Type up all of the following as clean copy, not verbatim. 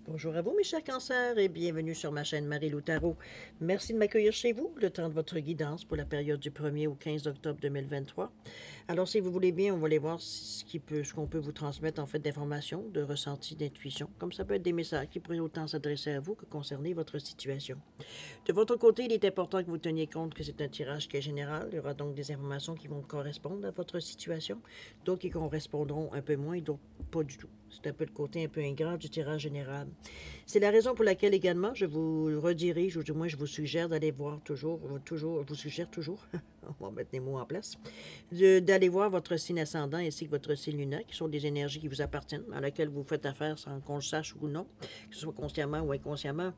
Bonjour à vous, mes chers cancers, et bienvenue sur ma chaîne Marie-Lou Tarot. Merci de m'accueillir chez vous, le temps de votre guidance pour la période du 1er au 15 octobre 2023. Alors, si vous voulez bien, on va aller voir ce qu'on peut vous transmettre en fait d'informations, de ressentis, d'intuition. Comme ça peut être des messages qui pourraient autant s'adresser à vous que concerner votre situation. De votre côté, il est important que vous teniez compte que c'est un tirage qui est général. Il y aura donc des informations qui vont correspondre à votre situation, d'autres qui correspondront un peu moins et d'autres pas du tout. C'est un peu le côté un peu ingrat du tirage général. C'est la raison pour laquelle également je vous redirige, ou du moins je vous suggère d'aller voir je vous suggère toujours, on va mettre les mots en place, d'aller voir votre signe ascendant ainsi que votre signe lunaire, qui sont des énergies qui vous appartiennent, à laquelle vous faites affaire sans qu'on le sache ou non, que ce soit consciemment ou inconsciemment.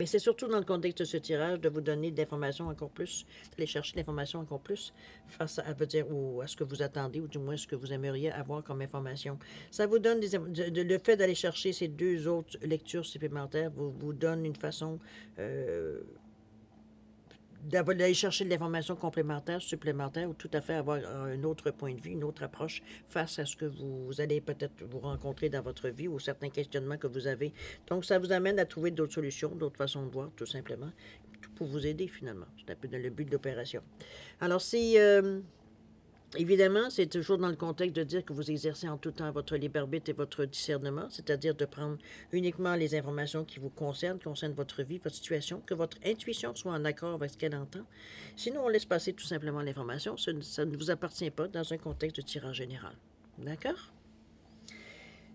Mais c'est surtout dans le contexte de ce tirage de vous donner d'informations encore plus, d'aller chercher l'information encore plus face à, veut dire, ou à ce que vous attendez, ou du moins ce que vous aimeriez avoir comme information. Ça vous donne le fait d'aller chercher ces deux autres lectures supplémentaires vous donne une façon d'aller chercher de l'information complémentaire, supplémentaire, ou tout à fait avoir un autre point de vue, une autre approche face à ce que vous allez peut-être vous rencontrer dans votre vie ou certains questionnements que vous avez. Donc, ça vous amène à trouver d'autres solutions, d'autres façons de voir, tout simplement, tout pour vous aider finalement. C'est un peu dans le but de l'opération. Alors, si évidemment, c'est toujours dans le contexte de dire que vous exercez en tout temps votre libre arbitre et votre discernement, c'est-à-dire de prendre uniquement les informations qui vous concernent votre vie, votre situation, que votre intuition soit en accord avec ce qu'elle entend. Sinon, on laisse passer tout simplement l'information. Ça ne vous appartient pas dans un contexte de tirage général. D'accord?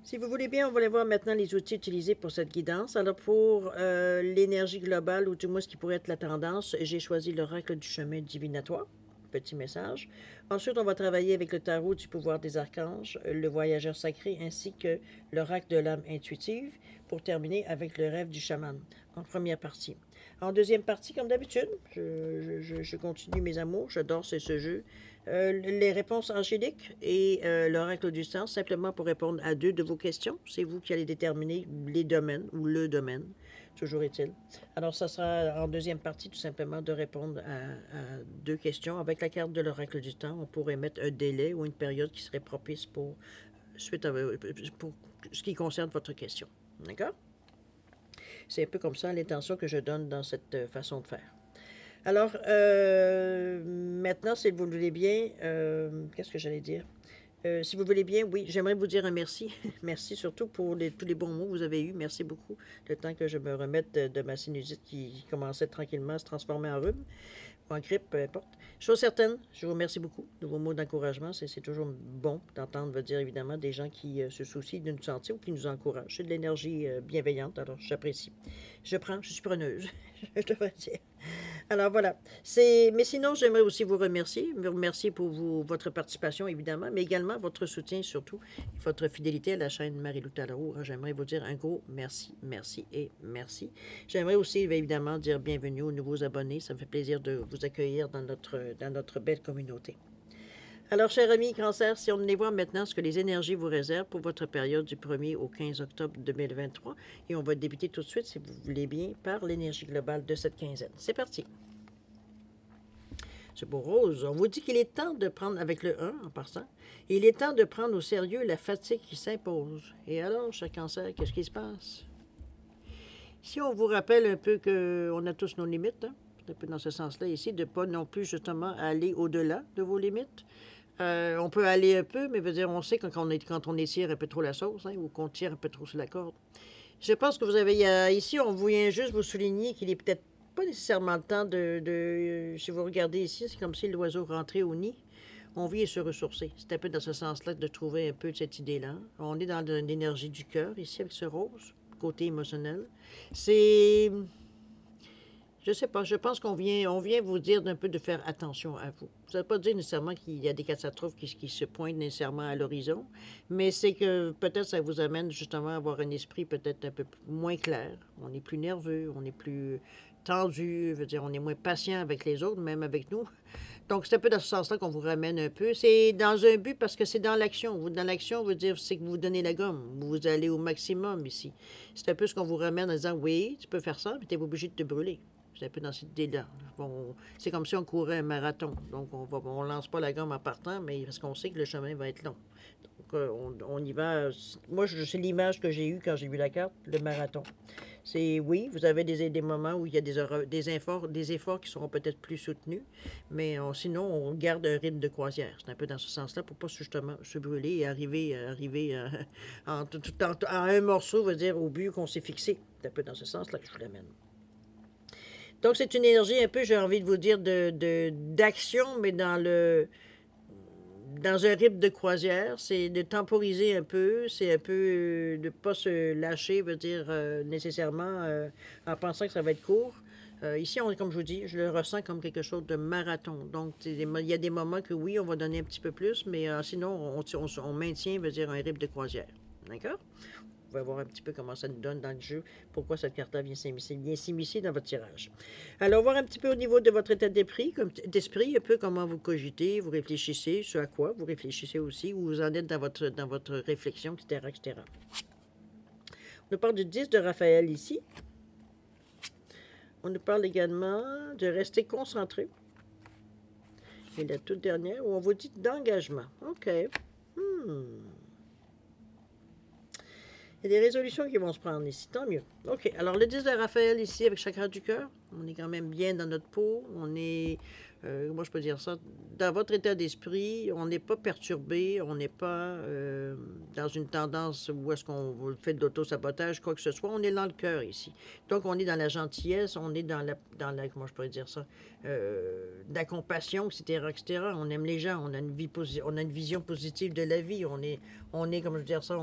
Si vous voulez bien, on va aller voir maintenant les outils utilisés pour cette guidance. Alors, pour l'énergie globale, ou du moins ce qui pourrait être la tendance, j'ai choisi l'oracle du chemin divinatoire. Petit message. Ensuite, on va travailler avec le tarot du pouvoir des archanges, le voyageur sacré, ainsi que l'oracle de l'âme intuitive, pour terminer avec le rêve du chaman, en première partie. En deuxième partie, comme d'habitude, je continue mes amours, j'adore ce jeu. Les réponses angéliques et l'oracle du sens, simplement pour répondre à deux de vos questions. C'est vous qui allez déterminer les domaines ou le domaine, toujours est-il. Alors, ça sera en deuxième partie, tout simplement, de répondre à deux questions. Avec la carte de l'oracle du temps, on pourrait mettre un délai ou une période qui serait propice pour ce qui concerne votre question. D'accord? C'est un peu comme ça l'intention que je donne dans cette façon de faire. Alors, maintenant, si vous le voulez bien, qu'est-ce que j'allais dire? Si vous voulez bien, oui, j'aimerais vous dire un merci. Merci surtout pour tous les bons mots que vous avez eus. Merci beaucoup. Le temps que je me remette de ma sinusite qui commençait tranquillement à se transformer en rhume ou en grippe, peu importe. Chose certaine, je vous remercie beaucoup de vos mots d'encouragement. C'est toujours bon d'entendre, veut dire évidemment, des gens qui se soucient de nous sentir ou qui nous encouragent. C'est de l'énergie bienveillante, alors j'apprécie. Je suis preneuse, je devrais dire. Alors voilà. Mais sinon, j'aimerais aussi vous remercier pour votre participation, évidemment, mais également votre soutien, surtout, et votre fidélité à la chaîne Marie-Lou Tallereau. J'aimerais vous dire un gros merci, merci et merci. J'aimerais aussi, évidemment, dire bienvenue aux nouveaux abonnés. Ça me fait plaisir de vous accueillir dans notre belle communauté. Alors, chers amis Cancer, si on allait voir maintenant ce que les énergies vous réservent pour votre période du 1er au 15 octobre 2023, et on va débuter tout de suite, si vous voulez bien, par l'énergie globale de cette quinzaine. C'est parti! C'est beau rose. On vous dit qu'il est temps de prendre, avec le 1 en passant, il est temps de prendre au sérieux la fatigue qui s'impose. Et alors, cher Cancer, qu'est-ce qui se passe? Si on vous rappelle un peu qu'on a tous nos limites, hein, un peu dans ce sens-là ici, de ne pas non plus justement aller au-delà de vos limites. On peut aller un peu, mais veut dire, on sait quand on étire un peu trop la sauce, hein, ou qu'on tire un peu trop sur la corde. Je pense que vous avez ici, on vient juste vous souligner qu'il est peut-être pas nécessairement le temps si vous regardez ici, c'est comme si l'oiseau rentrait au nid. On vient se ressourcer. C'est un peu dans ce sens-là de trouver un peu cette idée-là. On est dans l'énergie du cœur ici avec ce rose, côté émotionnel. C'est... Je sais pas, je pense qu'on vient vous dire d'un peu de faire attention à vous. Ça ne veut pas dire nécessairement qu'il y a des catastrophes qui se pointent nécessairement à l'horizon, mais c'est que peut-être ça vous amène justement à avoir un esprit peut-être un peu moins clair. On est plus nerveux, on est plus tendu, veut dire on est moins patient avec les autres, même avec nous. Donc c'est un peu dans ce sens-là qu'on vous ramène un peu. C'est dans un but parce que c'est dans l'action. Dans l'action, veut dire c'est que vous donnez la gomme. Vous allez au maximum ici. C'est un peu ce qu'on vous ramène en disant oui, tu peux faire ça, mais tu es obligé de te brûler. C'est un peu dans cette idée-là. Bon, c'est comme si on courait un marathon. Donc, on lance pas la gomme en partant, mais parce qu'on sait que le chemin va être long. Donc, on y va. Moi, c'est l'image que j'ai eue quand j'ai vu la carte, le marathon. C'est oui, vous avez des moments où il y a des efforts qui seront peut-être plus soutenus, mais sinon, on garde un rythme de croisière. C'est un peu dans ce sens-là pour pas justement se brûler et arriver en un morceau, veut dire au but qu'on s'est fixé. C'est un peu dans ce sens-là que je vous l'amène. Donc, c'est une énergie un peu, j'ai envie de vous dire, d'action, mais dans un rythme de croisière. C'est de temporiser un peu, c'est un peu de ne pas se lâcher, veut dire nécessairement en pensant que ça va être court. Ici, comme je vous dis, je le ressens comme quelque chose de marathon. Donc, il y a des moments que oui, on va donner un petit peu plus, mais sinon, on maintient, veut dire, un rythme de croisière. D'accord? Vous pouvez voir un petit peu comment ça nous donne dans le jeu, pourquoi cette carte-là vient s'immiscer dans votre tirage. Alors, voir un petit peu au niveau de votre état d'esprit, un peu comment vous cogitez, vous réfléchissez, ce à quoi vous réfléchissez aussi, où vous en êtes dans votre réflexion, etc., etc. On nous parle du 10 de Raphaël ici. On nous parle également de rester concentré. Et la toute dernière, où on vous dit d'engagement. OK. Il y a des résolutions qui vont se prendre ici, tant mieux. OK, alors le 10 de Raphaël ici, avec chakra du cœur, on est quand même bien dans notre peau, on est, comment je peux dire ça, dans votre état d'esprit, on n'est pas perturbé, on n'est pas dans une tendance où est-ce qu'on fait de l'auto-sabotage, quoi que ce soit, on est dans le cœur ici. Donc on est dans la gentillesse, on est dans la comment je pourrais dire ça, la compassion, etc., etc. On aime les gens, on a une vision positive de la vie, on est, comment je veux dire ça,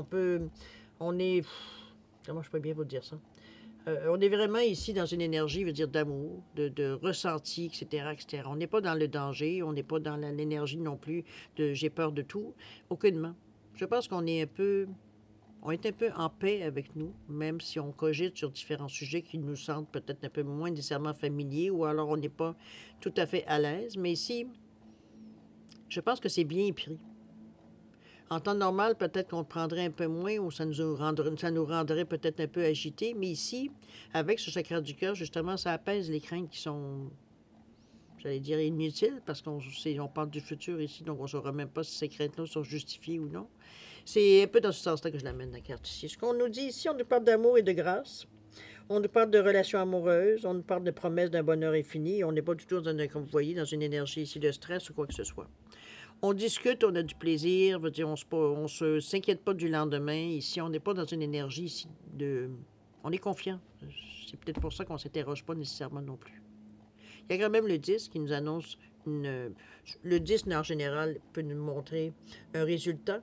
on est, comment je peux bien vous dire ça? On est vraiment ici dans une énergie, veut dire d'amour, de ressenti, etc., etc. On n'est pas dans le danger, on n'est pas dans l'énergie non plus de j'ai peur de tout, aucunement. Je pense qu'on est un peu en paix avec nous, même si on cogite sur différents sujets qui nous sentent peut-être un peu moins nécessairement familiers, ou alors on n'est pas tout à fait à l'aise. Mais ici, je pense que c'est bien pris. En temps normal, peut-être qu'on le prendrait un peu moins ou ça nous rendrait peut-être un peu agités. Mais ici, avec ce chakra du cœur, justement, ça apaise les craintes qui sont, j'allais dire, inutiles parce qu'on parle du futur ici, donc on ne saura même pas si ces craintes-là sont justifiées ou non. C'est un peu dans ce sens-là que je l'amène la carte ici. Ce qu'on nous dit ici, on nous parle d'amour et de grâce. On nous parle de relations amoureuses, on nous parle de promesses d'un bonheur infini. On n'est pas du tout, comme vous voyez, dans une énergie ici de stress ou quoi que ce soit. On discute, on a du plaisir, veut dire, on se s'inquiète pas du lendemain. Ici, on n'est pas dans une énergie ici de... On est confiant. C'est peut-être pour ça qu'on ne s'interroge pas nécessairement non plus. Il y a quand même le 10 qui nous annonce Le 10, en général, peut nous montrer un résultat,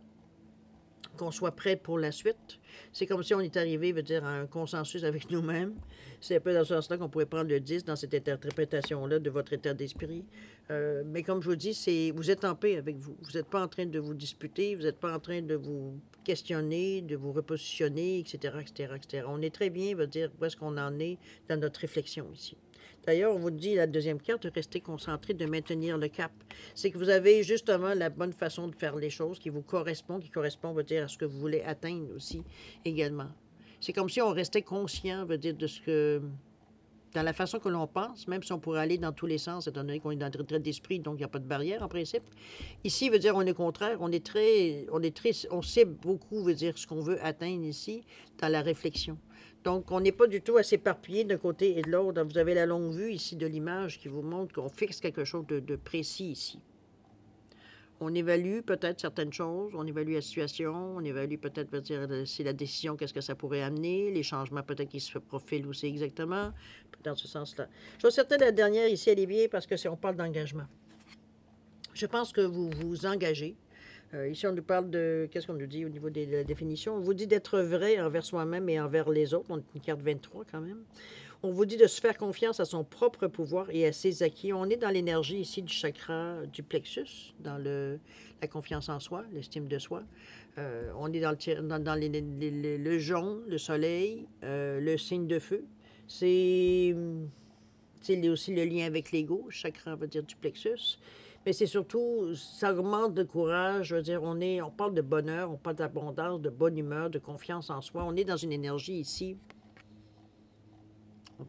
qu'on soit prêt pour la suite. C'est comme si on est arrivé, veut dire, à un consensus avec nous-mêmes. C'est un peu dans ce sens-là qu'on pourrait prendre le 10 dans cette interprétation-là de votre état d'esprit. Mais comme je vous dis, vous êtes en paix avec vous. Vous n'êtes pas en train de vous disputer, vous n'êtes pas en train de vous questionner, de vous repositionner, etc., etc., etc. On est très bien, veut dire, où est-ce qu'on en est dans notre réflexion ici. D'ailleurs, on vous dit, la deuxième carte, de rester concentré, de maintenir le cap. C'est que vous avez justement la bonne façon de faire les choses qui vous correspond, veut dire, à ce que vous voulez atteindre aussi également. C'est comme si on restait conscient, veut dire, de ce que... Dans la façon que l'on pense, même si on pourrait aller dans tous les sens, étant donné qu'on est dans le trait d'esprit, donc il n'y a pas de barrière en principe. Ici, veut dire, on est contraire, on sait beaucoup, veut dire, ce qu'on veut atteindre ici, dans la réflexion. Donc, on n'est pas du tout à s'éparpiller d'un côté et de l'autre. Vous avez la longue vue ici de l'image qui vous montre qu'on fixe quelque chose de précis ici. On évalue peut-être certaines choses, on évalue la situation, on évalue peut-être, veut dire, si la décision, qu'est-ce que ça pourrait amener, les changements peut-être qui se profilent aussi exactement, dans ce sens-là. Je suis certaine, la dernière ici, elle est bien parce que on parle d'engagement. Je pense que vous vous engagez. Ici, on nous parle de... Qu'est-ce qu'on nous dit au niveau de la définition? On vous dit d'être vrai envers soi-même et envers les autres. On a une carte 23 quand même. On vous dit de se faire confiance à son propre pouvoir et à ses acquis. On est dans l'énergie ici du chakra du plexus, dans la confiance en soi, l'estime de soi. On est dans le jaune, le soleil, le signe de feu. C'est aussi le lien avec l'ego, chakra veut dire du plexus. Mais c'est surtout, ça augmente de courage, je veux dire, on parle de bonheur, on parle d'abondance, de bonne humeur, de confiance en soi. On est dans une énergie ici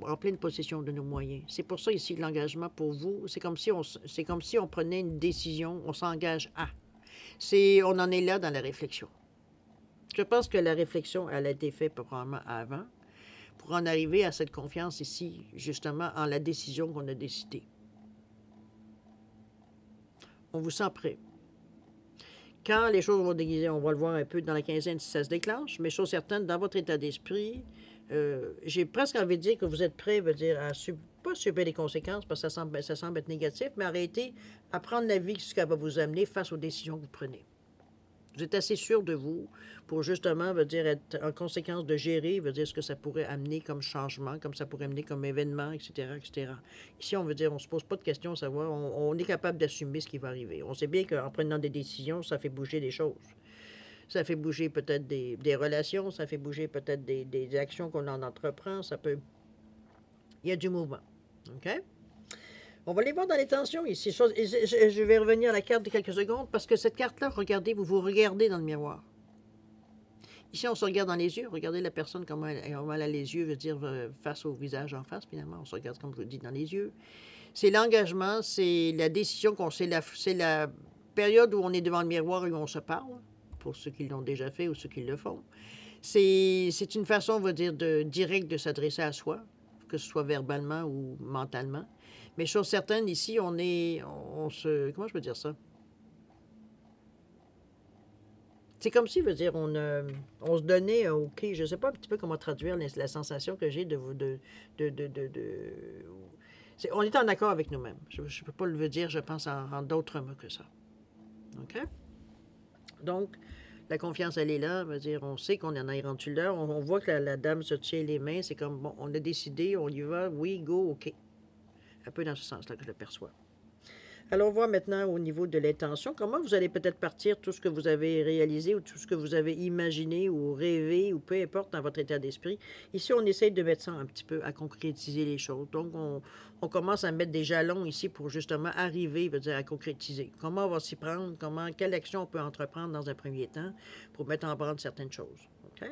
en pleine possession de nos moyens. C'est pour ça ici l'engagement pour vous, c'est comme si on prenait une décision, on s'engage à. On en est là dans la réflexion. Je pense que la réflexion, elle a été faite probablement avant pour en arriver à cette confiance ici, justement, en la décision qu'on a décidée. On vous sent prêt. Quand les choses vont déguiser, on va le voir un peu dans la quinzaine si ça se déclenche, mais chose certaine, dans votre état d'esprit, j'ai presque envie de dire que vous êtes prêt, veut dire, à pas subir les conséquences, parce que ça semble être négatif, mais arrêter à prendre la vie, ce qu'elle va vous amener face aux décisions que vous prenez. Vous êtes assez sûr de vous pour justement, veut dire, être en conséquence de gérer, veut dire ce que ça pourrait amener comme changement, comme ça pourrait amener comme événement, etc., etc. Ici, on veut dire, on ne se pose pas de questions, savoir, on est capable d'assumer ce qui va arriver. On sait bien qu'en prenant des décisions, ça fait bouger des choses. Ça fait bouger peut-être des relations, ça fait bouger peut-être des actions qu'on en entreprend, ça peut... Il y a du mouvement, OK? On va les voir dans les tensions ici. Je vais revenir à la carte de quelques secondes parce que cette carte-là, regardez, vous vous regardez dans le miroir. Ici, on se regarde dans les yeux. Regardez la personne, comment elle a les yeux, veut dire face au visage en face, finalement. On se regarde, comme je vous dis, dans les yeux. C'est l'engagement, c'est la décision c'est la période où on est devant le miroir et où on se parle, pour ceux qui l'ont déjà fait ou ceux qui le font. C'est une façon, on va dire, directe de s'adresser à soi, que ce soit verbalement ou mentalement. Mais chose certaine, ici, comment je peux dire ça? C'est comme si, veut dire, on se donnait, OK, je ne sais pas un petit peu comment traduire la sensation que j'ai on est en accord avec nous-mêmes. Je ne peux pas le dire, je pense, en d'autres mots que ça. OK? Donc, la confiance, elle est là. Veut dire, on sait qu'on en est rendu là. On voit que la dame se tient les mains. C'est comme, bon, on a décidé, on y va, oui, go, OK. Un peu dans ce sens-là que je le perçois. Alors, on voit maintenant au niveau de l'intention, comment vous allez peut-être partir tout ce que vous avez réalisé ou tout ce que vous avez imaginé ou rêvé ou peu importe dans votre état d'esprit. Ici, on essaye de mettre ça un petit peu à concrétiser les choses. Donc, on commence à mettre des jalons ici pour justement arriver, veut dire, à concrétiser. Comment on va s'y prendre, quelle action on peut entreprendre dans un premier temps pour mettre en branle certaines choses. OK?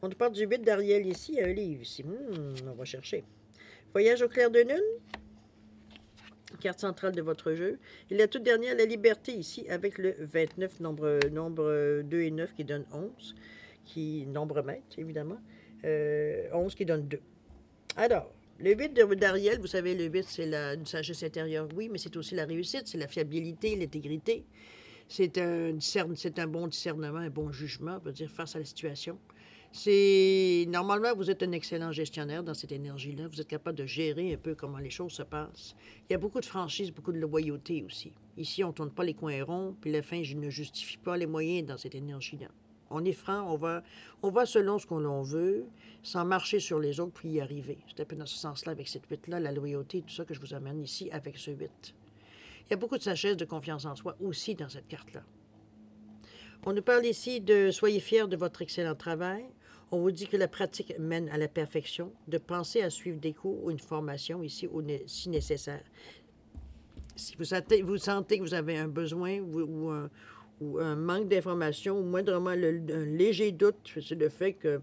On nous parle du 8 d'Ariel ici, il y a un livre ici. On va chercher. Voyage au clair de lune. Carte centrale de votre jeu. Et la toute dernière, la liberté ici, avec le 29, nombre 2 et 9 qui donne 11, nombre maître, évidemment. 11 qui donne 2. Alors, le 8 d'Ariel, vous savez, le 8, c'est une sagesse intérieure, oui, mais c'est aussi la réussite, c'est la fiabilité, l'intégrité. C'est un bon discernement, un bon jugement, on va dire, face à la situation. Normalement, vous êtes un excellent gestionnaire dans cette énergie-là. Vous êtes capable de gérer un peu comment les choses se passent. Il y a beaucoup de franchise, beaucoup de loyauté aussi. Ici, on ne tourne pas les coins ronds, puis la fin ne justifie pas les moyens dans cette énergie-là. On est franc, on va selon ce qu'on l'on veut, sans marcher sur les autres, puis y arriver. C'est un peu dans ce sens-là, avec cette 8-là, la loyauté, tout ça que je vous amène ici avec ce 8. Il y a beaucoup de sagesse, de confiance en soi aussi dans cette carte-là. On nous parle ici de « Soyez fiers de votre excellent travail ». On vous dit que la pratique mène à la perfection, de penser à suivre des cours ou une formation ici si nécessaire. Si vous sentez que vous avez un besoin ou un manque d'information, ou moindrement un léger doute sur le fait que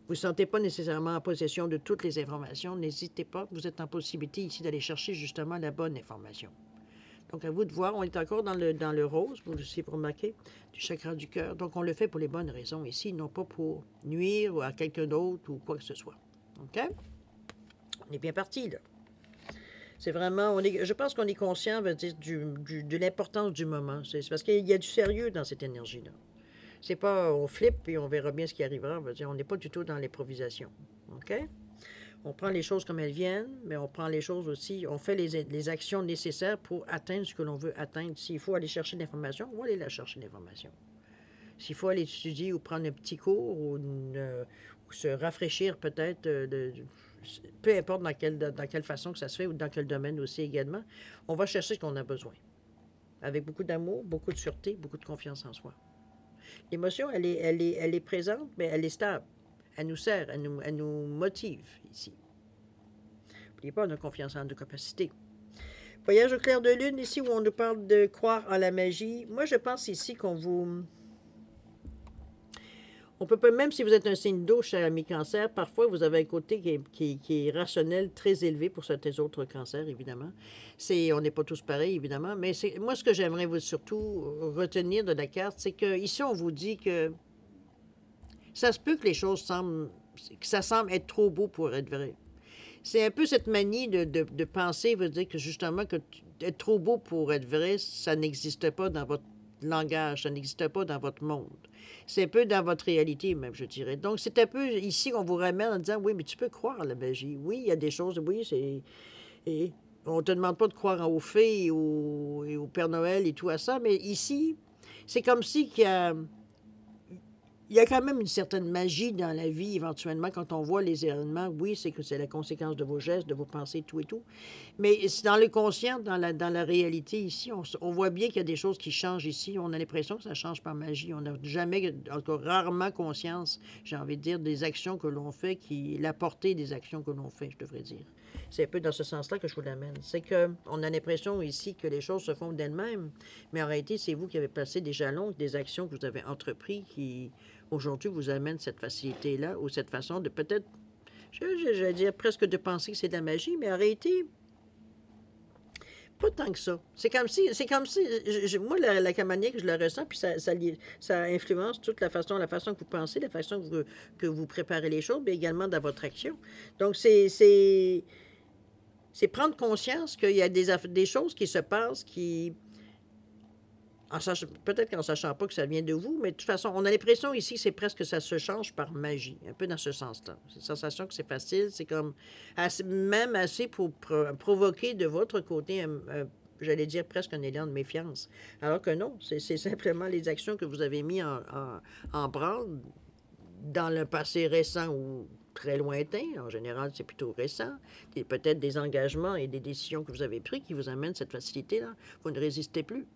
vous ne sentez pas nécessairement en possession de toutes les informations, n'hésitez pas, vous êtes en possibilité ici d'aller chercher justement la bonne information. Donc, à vous de voir, on est encore dans le rose, vous remarquez, du chakra du cœur. Donc, on le fait pour les bonnes raisons ici, non pas pour nuire à quelqu'un d'autre ou quoi que ce soit. OK? On est bien parti, là. C'est vraiment, je pense qu'on est conscient, veut dire, de l'importance du moment. C'est parce qu'il y a du sérieux dans cette énergie-là. C'est pas, on flippe et on verra bien ce qui arrivera. Veut dire, on n'est pas du tout dans l'improvisation. OK? On prend les choses comme elles viennent, mais on prend les choses aussi, on fait les actions nécessaires pour atteindre ce que l'on veut atteindre. S'il faut aller chercher l'information, on va aller la chercher l'information. S'il faut aller étudier ou prendre un petit cours ou se rafraîchir peut-être, peu importe dans quelle façon que ça se fait ou dans quel domaine aussi également, on va chercher ce qu'on a besoin. Avec beaucoup d'amour, beaucoup de sûreté, beaucoup de confiance en soi. L'émotion, elle est présente, mais elle est stable. Elle nous sert, elle nous motive ici. N'oubliez pas, on a confiance en nos capacités. Voyage au clair de lune, ici où on nous parle de croire en la magie. Moi, je pense ici qu'on vous On peut pas, même si vous êtes un signe d'eau, cher ami cancer, parfois vous avez un côté qui est rationnel très élevé pour certains autres cancers, évidemment. On n'est pas tous pareils, évidemment, mais moi, ce que j'aimerais vous surtout retenir de la carte, c'est que ici on vous dit que ça se peut que les choses semblent, que ça semble être trop beau pour être vrai. C'est un peu cette manie de penser, veut dire que justement, être trop beau pour être vrai, ça n'existe pas dans votre langage, ça n'existe pas dans votre monde. C'est un peu dans votre réalité, même, je dirais. Donc, c'est un peu ici qu'on vous ramène en disant, oui, mais tu peux croire à la magie. Oui, il y a des choses, oui, c'est... Et on ne te demande pas de croire aux fées et au Père Noël et tout à ça, mais ici, c'est comme si il y a quand même une certaine magie dans la vie, éventuellement, quand on voit les événements. Oui, c'est que c'est la conséquence de vos gestes, de vos pensées, tout et tout. Mais c'est dans le conscient, dans la réalité ici, on voit bien qu'il y a des choses qui changent ici. On a l'impression que ça change par magie. On n'a jamais, encore rarement conscience, j'ai envie de dire, des actions que l'on fait, la portée des actions que l'on fait, je devrais dire. C'est un peu dans ce sens-là que je vous l'amène. C'est qu'on a l'impression ici que les choses se font d'elles-mêmes, mais en réalité, c'est vous qui avez placé des jalons, des actions que vous avez entreprises qui, aujourd'hui, vous amènent cette facilité-là ou cette façon de peut-être, je vais dire presque de penser que c'est de la magie, mais en réalité, pas tant que ça. C'est comme si, moi, la manière que je le ressens, puis ça influence toute la façon que vous pensez, la façon que vous préparez les choses, mais également dans votre action. Donc, c'est prendre conscience qu'il y a des choses qui se passent qui, peut-être qu'en ne sachant pas que ça vient de vous, mais de toute façon, on a l'impression ici que c'est presque que ça se change par magie, un peu dans ce sens-là. C'est une sensation que c'est facile, c'est comme même assez pour provoquer de votre côté, j'allais dire presque un élan de méfiance. Alors que non, c'est simplement les actions que vous avez mises en branle dans le passé récent ou très lointain, en général c'est plutôt récent, et peut-être des engagements et des décisions que vous avez prises qui vous amènent cette facilité-là. Vous ne résistez plus.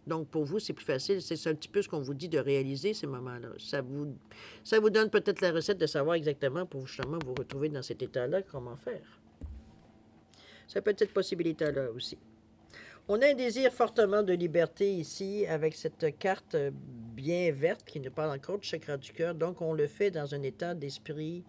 Donc, pour vous, c'est plus facile. C'est un petit peu ce qu'on vous dit de réaliser ces moments-là. Ça vous donne peut-être la recette de savoir exactement pour justement vous retrouver dans cet état-là, comment faire. Ça peut être cette possibilité-là aussi. On a un désir fortement de liberté ici avec cette carte bien verte qui nous parle encore du chakra du cœur. Donc, on le fait dans un état d'esprit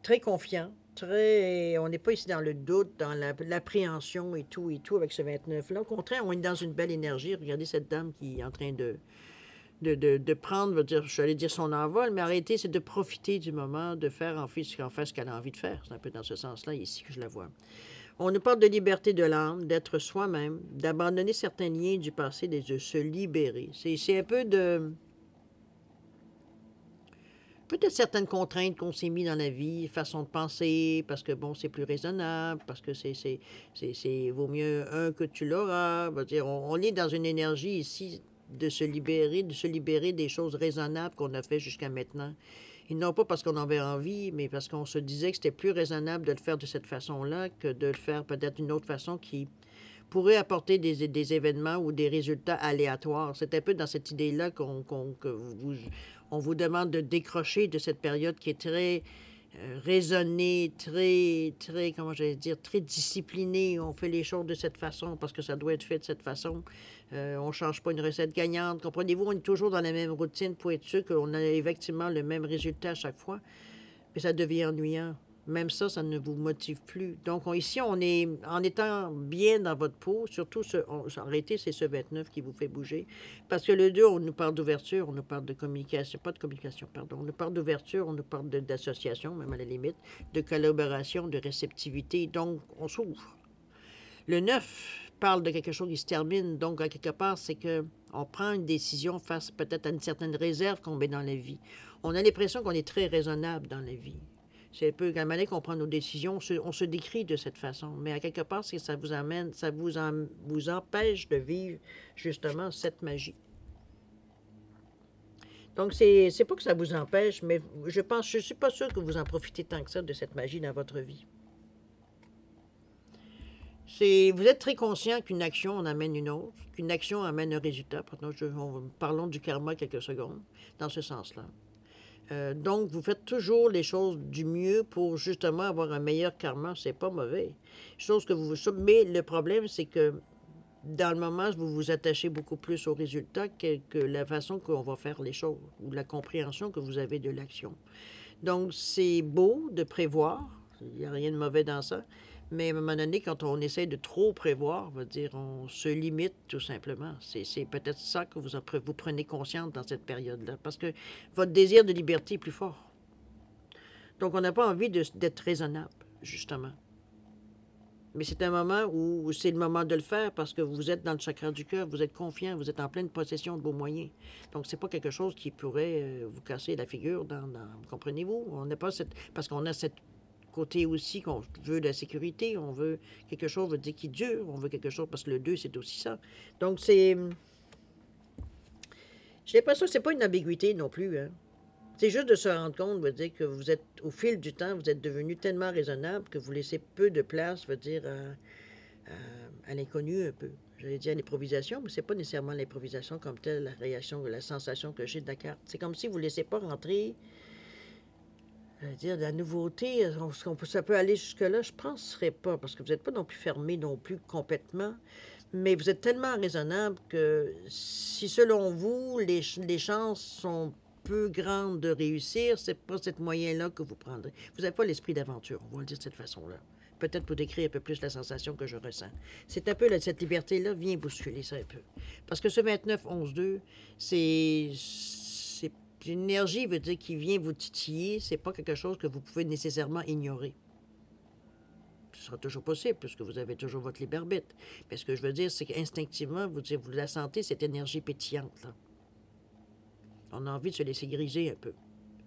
très confiant, on n'est pas ici dans le doute, dans l'appréhension et tout avec ce 29-là. Au contraire, on est dans une belle énergie. Regardez cette dame qui est en train de prendre, je vais dire son envol, mais arrêter, c'est de profiter du moment, de faire en fait ce qu'elle a envie de faire. C'est un peu dans ce sens-là ici que je la vois. On nous parle de liberté de l'âme, d'être soi-même, d'abandonner certains liens du passé, de se libérer. C'est un peu de... Peut-être certaines contraintes qu'on s'est mis dans la vie, façon de penser, parce que bon, c'est plus raisonnable, parce que vaut mieux un que tu l'auras. On est dans une énergie ici de se libérer des choses raisonnables qu'on a fait jusqu'à maintenant. Et non pas parce qu'on en avait envie, mais parce qu'on se disait que c'était plus raisonnable de le faire de cette façon-là que de le faire peut-être d'une autre façon qui pourrait apporter des événements ou des résultats aléatoires. C'est un peu dans cette idée-là on vous demande de décrocher de cette période qui est très raisonnée, très, comment j'allais dire, très disciplinée. On fait les choses de cette façon parce que ça doit être fait de cette façon. On ne change pas une recette gagnante. Comprenez-vous, on est toujours dans la même routine pour être sûr qu'on a effectivement le même résultat à chaque fois. Mais ça devient ennuyant. Même ça ne vous motive plus. Donc, ici, on est en étant bien dans votre peau, surtout, en réalité, c'est ce 29 qui vous fait bouger. Parce que le 2, on nous parle d'ouverture, on nous parle de communication, pas de communication, pardon. On nous parle d'ouverture, on nous parle d'association, même à la limite, de collaboration, de réceptivité. Donc, on s'ouvre. Le 9 parle de quelque chose qui se termine. Donc, à quelque part, c'est qu'on prend une décision face peut-être à une certaine réserve qu'on met dans la vie. On a l'impression qu'on est très raisonnable dans la vie. C'est un peu quand même qu'on prend nos décisions, on se décrit de cette façon. Mais à quelque part, c'est que ça vous amène, vous empêche de vivre justement cette magie. Donc, c'est pas que ça vous empêche, mais je suis pas sûre que vous en profitez tant que ça de cette magie dans votre vie. Vous êtes très conscient qu'une action en amène une autre, qu'une action amène un résultat. Parlons du karma quelques secondes, dans ce sens-là. Donc, vous faites toujours les choses du mieux pour justement avoir un meilleur karma. C'est pas mauvais. Mais le problème, c'est que dans le moment, vous vous attachez beaucoup plus au résultat que la façon qu'on va faire les choses ou la compréhension que vous avez de l'action. Donc, c'est beau de prévoir. Il n'y a rien de mauvais dans ça. Mais à un moment donné, quand on essaie de trop prévoir, on va dire, on se limite tout simplement. C'est peut-être ça que vous prenez conscience dans cette période-là. Parce que votre désir de liberté est plus fort. Donc, on n'a pas envie d'être raisonnable, justement. Mais c'est un moment où c'est le moment de le faire parce que vous êtes dans le chakra du cœur, vous êtes confiant, vous êtes en pleine possession de vos moyens. Donc, c'est pas quelque chose qui pourrait vous casser la figure comprenez-vous? On n'a pas cette... Parce qu'on a cette côté aussi qu'on veut de la sécurité, on veut quelque chose, veut dire qui dure, on veut quelque chose, parce que le 2, c'est aussi ça. Donc, c'est... J'ai l'impression que c'est pas une ambiguïté non plus, hein. C'est juste de se rendre compte, veut dire que vous êtes, au fil du temps, vous êtes devenu tellement raisonnable que vous laissez peu de place, veut dire, à l'inconnu un peu. J'allais dire à l'improvisation, mais c'est pas nécessairement l'improvisation comme telle, la réaction, la sensation que j'ai de la carte. C'est comme si vous ne laissez pas rentrer, je veux dire, de la nouveauté. Ça peut aller jusque-là, je ne penserais pas, parce que vous n'êtes pas non plus fermé non plus complètement. Mais vous êtes tellement raisonnable que si, selon vous, les chances sont peu grandes de réussir, c'est pas cette moyen-là que vous prendrez. Vous n'avez pas l'esprit d'aventure, on va le dire de cette façon-là. Peut-être pour décrire un peu plus la sensation que je ressens. C'est un peu, cette liberté-là vient bousculer ça un peu. Parce que ce 29-11-2, c'est une énergie, veut dire, qui vient vous titiller. C'est pas quelque chose que vous pouvez nécessairement ignorer. Ce sera toujours possible, puisque vous avez toujours votre libre arbitre. Mais ce que je veux dire, c'est qu'instinctivement, vous la sentez, cette énergie pétillante, là. On a envie de se laisser griser un peu.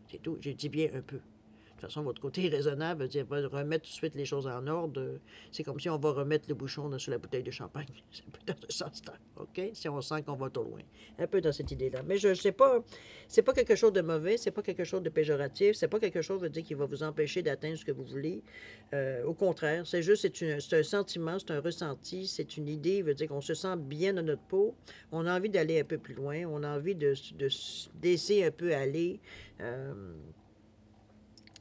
C'est tout. J'ai dit bien un peu. De toute façon, votre côté raisonnable veut dire va remettre tout de suite les choses en ordre. C'est comme si on va remettre le bouchon sur la bouteille de champagne. C'est un peu dans ce sens-là, OK? Si on sent qu'on va trop loin. Un peu dans cette idée-là. Mais je sais pas, c'est pas quelque chose de mauvais, c'est pas quelque chose de péjoratif, c'est pas quelque chose, veut dire, qui va vous empêcher d'atteindre ce que vous voulez. Au contraire, c'est juste, c'est un sentiment, c'est un ressenti, c'est une idée, veut dire qu'on se sent bien dans notre peau, on a envie d'aller un peu plus loin, on a envie de laisser un peu aller.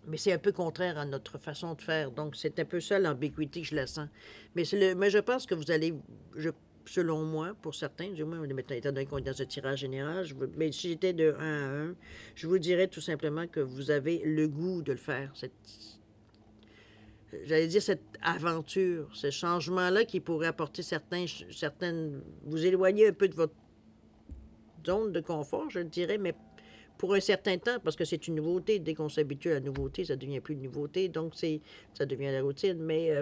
Mais c'est un peu contraire à notre façon de faire. Donc, c'est un peu ça l'ambiguïté que je la sens. Mais je pense que vous allez, selon moi, pour certains, du moins, maintenant, étant donné qu'on est dans un tirage général, mais si j'étais de 1 à 1, je vous dirais tout simplement que vous avez le goût de le faire. J'allais dire cette aventure, ce changement-là qui pourrait apporter certaines... Vous éloigner un peu de votre zone de confort, je le dirais, mais pour un certain temps, parce que c'est une nouveauté. Dès qu'on s'habitue à la nouveauté, ça ne devient plus une nouveauté, donc ça devient la routine. Mais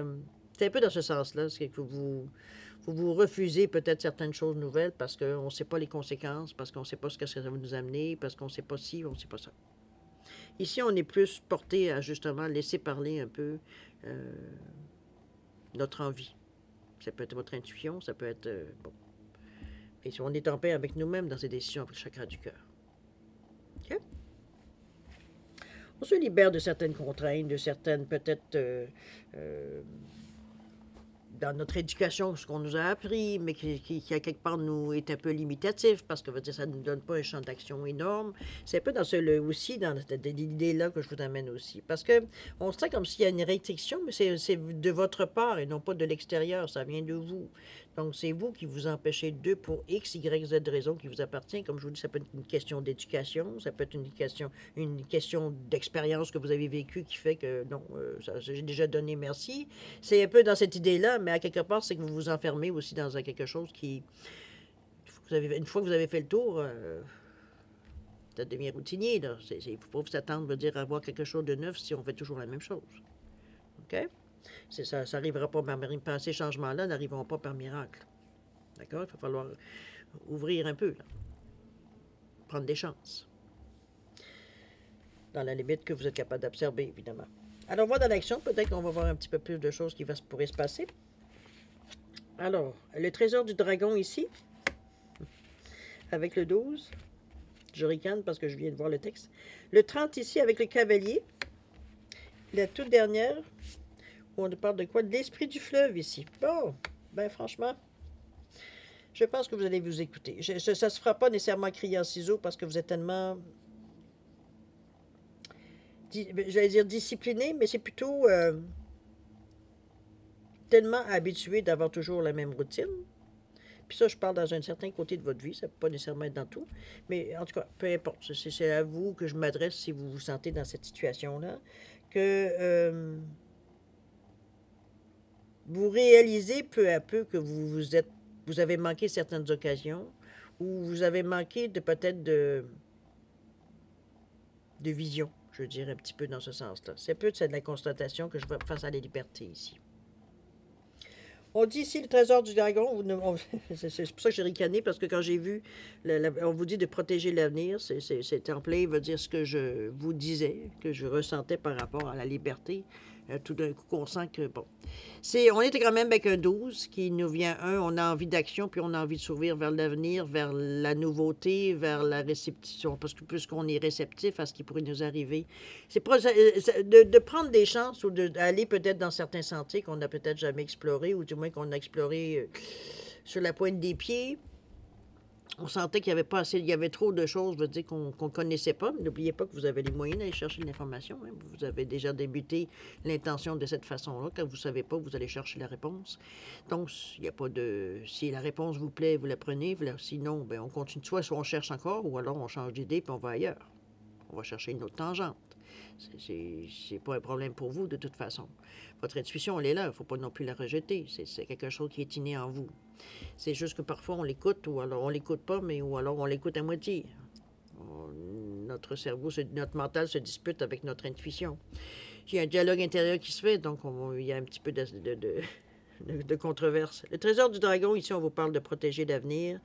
c'est un peu dans ce sens-là, c'est que vous refusez peut-être certaines choses nouvelles parce qu'on ne sait pas les conséquences, parce qu'on ne sait pas ce que ça va nous amener, parce qu'on ne sait pas ci, on ne sait pas ça. Ici, on est plus porté à justement laisser parler un peu notre envie. Ça peut être votre intuition, ça peut être... bon. Et si on est en paix avec nous-mêmes dans ces décisions avec le chakra du cœur. OK? On se libère de certaines contraintes, de certaines, peut-être, dans notre éducation, ce qu'on nous a appris, mais qui à quelque part, nous est un peu limitatif, parce que ça ne nous donne pas un champ d'action énorme. C'est un peu dans aussi, dans cette idée-là que je vous amène aussi. Parce que on sent comme s'il y a une restriction, mais c'est de votre part et non pas de l'extérieur, ça vient de vous. Donc, c'est vous qui vous empêchez d'eux pour X, Y, Z raison qui vous appartient. Comme je vous dis, ça peut être une question d'éducation, ça peut être une question d'expérience que vous avez vécue qui fait que, non, j'ai déjà donné merci. C'est un peu dans cette idée-là, mais à quelque part, c'est que vous vous enfermez aussi dans quelque chose qui... une fois que vous avez fait le tour, ça devient routinier, là. Il ne faut pas vous attendre, veut dire, à avoir quelque chose de neuf si on fait toujours la même chose. OK? Ça n'arrivera pas par ces changements-là n'arriveront pas par miracle. D'accord? Il va falloir ouvrir un peu, là. Prendre des chances. Dans la limite que vous êtes capable d'observer, évidemment. Alors, on va dans l'action. Peut-être qu'on va voir un petit peu plus de choses qui pourraient se passer. Alors, le trésor du dragon ici, avec le 12. Je ricane parce que je viens de voir le texte. Le 30 ici, avec le cavalier. La toute dernière... On parle de quoi? De l'esprit du fleuve ici. Bon, ben franchement, je pense que vous allez vous écouter. Ça ne se fera pas nécessairement crier en ciseaux parce que vous êtes tellement, j'allais dire discipliné, mais c'est plutôt tellement habitué d'avoir toujours la même routine Puis ça, je parle dans un certain côté de votre vie, ça ne peut pas nécessairement être dans tout. Mais en tout cas, peu importe. C'est à vous que je m'adresse si vous vous sentez dans cette situation-là. Que vous réalisez peu à peu que vous avez manqué certaines occasions ou vous avez manqué de peut-être de vision, je dirais un petit peu dans ce sens-là. C'est de la constatation que je vois face à la liberté ici. On dit ici le trésor du dragon, c'est pour ça que j'ai ricané, parce que quand j'ai vu, on vous dit de protéger l'avenir, c'est templé, veut dire ce que je vous disais, que je ressentais par rapport à la liberté. Tout d'un coup, on sent que, bon, on était quand même avec un 12 qui nous vient on a envie d'action, puis on a envie de s'ouvrir vers l'avenir, vers la nouveauté, vers la réception, parce que puisqu'on est réceptif à ce qui pourrait nous arriver, c'est pas de prendre des chances ou d'aller peut-être dans certains sentiers qu'on n'a peut-être jamais explorés, ou du moins qu'on a exploré sur la pointe des pieds. On sentait qu'il y avait pas assez, il y avait trop de choses, je veux dire, qu'on ne connaissait pas. N'oubliez pas que vous avez les moyens d'aller chercher l'information. Hein. Vous avez déjà débuté l'intention de cette façon-là. Quand vous ne savez pas, vous allez chercher la réponse. Donc, il n'y a pas de... Si la réponse vous plaît, vous la prenez. Sinon, ben, on continue. Soit on cherche encore, ou alors on change d'idée puis on va ailleurs. On va chercher une autre tangente. C'est pas un problème pour vous, de toute façon. Votre intuition, elle est là. Il ne faut pas non plus la rejeter. C'est quelque chose qui est inné en vous. C'est juste que parfois on l'écoute, ou alors on l'écoute pas, ou alors on l'écoute à moitié. Notre cerveau, notre mental se dispute avec notre intuition. Il y a un dialogue intérieur qui se fait, donc il y a un petit peu de controverse. Le trésor du dragon, ici, on vous parle de protéger l'avenir.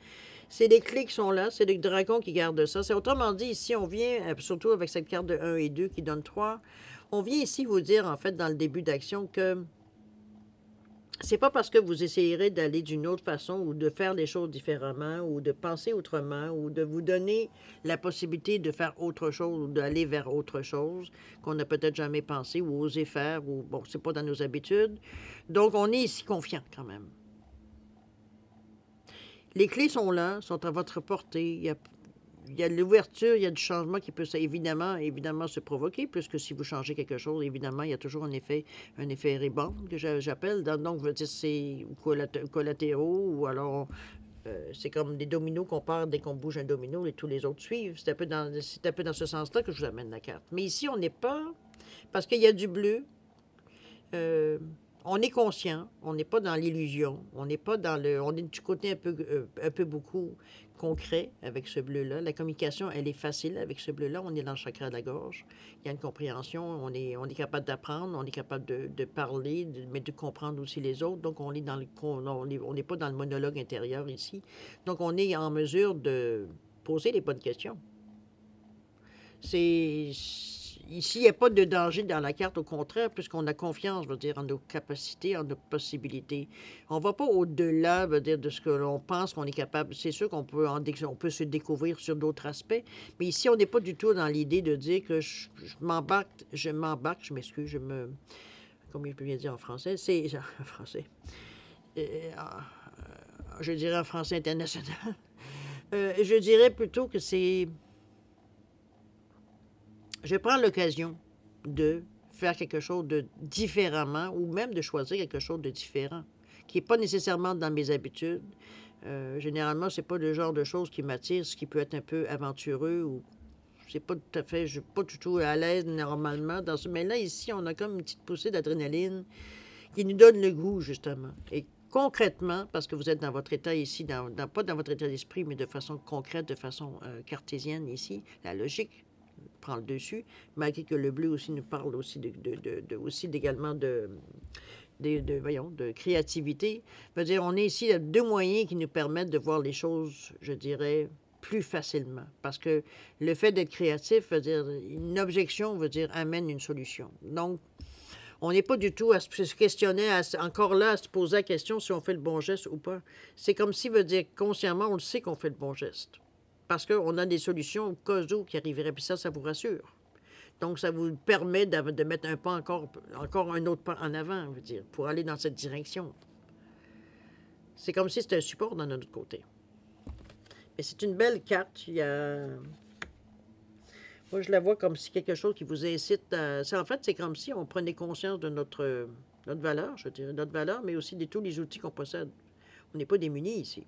C'est les clés qui sont là, c'est le dragon qui garde ça. C'est autrement dit, ici, on vient, surtout avec cette carte de 1 et 2 qui donne 3, on vient ici vous dire, en fait, dans le début d'action, que c'est pas parce que vous essayerez d'aller d'une autre façon ou de faire les choses différemment ou de penser autrement ou de vous donner la possibilité de faire autre chose ou d'aller vers autre chose qu'on n'a peut-être jamais pensé ou osé faire ou, bon, c'est pas dans nos habitudes. Donc, on est ici confiant quand même. Les clés sont là, sont à votre portée. Il y a de l'ouverture, il y a du changement qui peut évidemment se provoquer, puisque si vous changez quelque chose, évidemment, il y a toujours un effet rebound que j'appelle. Donc, je veux dire, c'est collatéraux, ou alors c'est comme des dominos qu'on part dès qu'on bouge un domino et tous les autres suivent. C'est un peu dans ce sens-là que je vous amène la carte. Mais ici, on n'est pas... Parce qu'il y a du bleu, on est conscient, on n'est pas dans l'illusion, on n'est pas dans le... On est du côté un peu beaucoup concret avec ce bleu-là. La communication, elle est facile avec ce bleu-là. On est dans le chakra de la gorge. Il y a une compréhension. On est capable d'apprendre, on est capable de parler, mais de comprendre aussi les autres. Donc, on n'est pas dans le monologue intérieur ici. Donc, on est en mesure de poser les bonnes questions. Ici, il n'y a pas de danger dans la carte, au contraire, puisqu'on a confiance, je veux dire, en nos capacités, en nos possibilités. On ne va pas au-delà, je veux dire, de ce que l'on pense qu'on est capable. C'est sûr qu'on peut, on peut se découvrir sur d'autres aspects, mais ici, on n'est pas du tout dans l'idée de dire que je m'excuse, comment je peux bien dire en français? En français. Je dirais en français international. Je dirais plutôt que c'est... Je prends l'occasion de faire quelque chose de différemment ou même de choisir quelque chose de différent, qui n'est pas nécessairement dans mes habitudes. Généralement, c'est pas le genre de choses qui m'attire, ce qui peut être un peu aventureux ou c'est pas tout à fait, je suis pas du tout à l'aise normalement dans ce. Mais là, ici, on a comme une petite poussée d'adrénaline qui nous donne le goût, justement. Et concrètement, parce que vous êtes dans votre état ici, pas dans votre état d'esprit, mais de façon concrète, de façon cartésienne ici, la logique prend le dessus, malgré que le bleu aussi nous parle aussi également de créativité. Je veux dire, on est ici, il y a deux moyens qui nous permettent de voir les choses, je dirais, plus facilement. Parce que le fait d'être créatif, veut dire, une objection, veut dire, amène une solution. Donc, on n'est pas du tout à se questionner, encore là, à se poser la question si on fait le bon geste ou pas. C'est comme si, veut dire, consciemment, on le sait qu'on fait le bon geste. Parce qu'on a des solutions au cas où qui arriveraient, puis ça vous rassure. Donc, ça vous permet de mettre un pas encore un autre pas en avant, je veux dire, pour aller dans cette direction. C'est comme si c'était un support dans notre côté. Mais c'est une belle carte. Moi, je la vois comme si quelque chose qui vous incite à... En fait, c'est comme si on prenait conscience de notre valeur, je dirais, notre valeur, mais aussi de tous les outils qu'on possède. On n'est pas démunis ici.